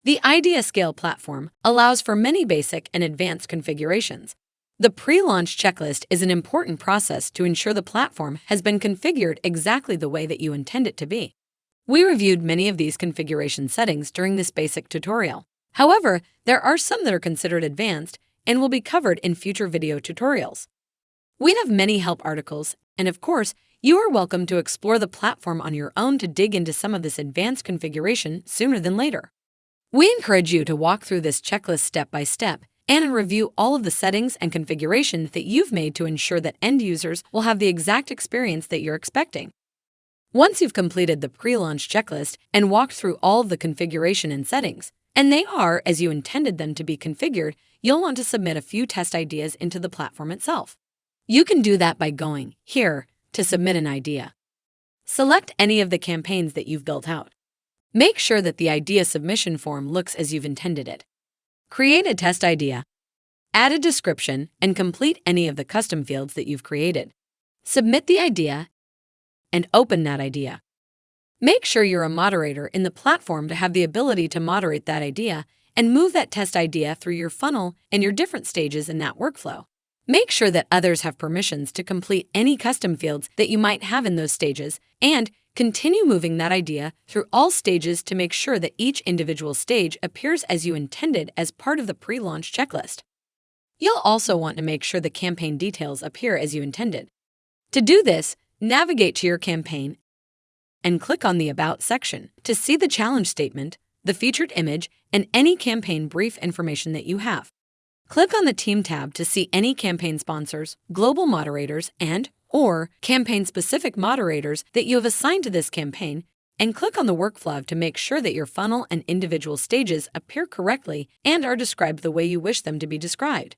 The Idea Scale platform allows for many basic and advanced configurations. The pre-launch checklist is an important process to ensure the platform has been configured exactly the way that you intend it to be. We reviewed many of these configuration settings during this basic tutorial. However, there are some that are considered advanced and will be covered in future video tutorials. We have many help articles, and of course, you are welcome to explore the platform on your own to dig into some of this advanced configuration sooner than later. We encourage you to walk through this checklist step by step and review all of the settings and configurations that you've made to ensure that end users will have the exact experience that you're expecting. Once you've completed the pre-launch checklist and walked through all of the configuration and settings, and they are as you intended them to be configured, you'll want to submit a few test ideas into the platform itself. You can do that by going here to submit an idea. Select any of the campaigns that you've built out. Make sure that the idea submission form looks as you've intended it. Create a test idea. Add a description and complete any of the custom fields that you've created. Submit the idea and open that idea. Make sure you're a moderator in the platform to have the ability to moderate that idea and move that test idea through your funnel and your different stages in that workflow. Make sure that others have permissions to complete any custom fields that you might have in those stages, and continue moving that idea through all stages to make sure that each individual stage appears as you intended as part of the pre-launch checklist. You'll also want to make sure the campaign details appear as you intended. To do this, navigate to your campaign and click on the About section to see the challenge statement, the featured image, and any campaign brief information that you have. Click on the Team tab to see any campaign sponsors, global moderators, and/or campaign-specific moderators that you have assigned to this campaign, and click on the workflow to make sure that your funnel and individual stages appear correctly and are described the way you wish them to be described.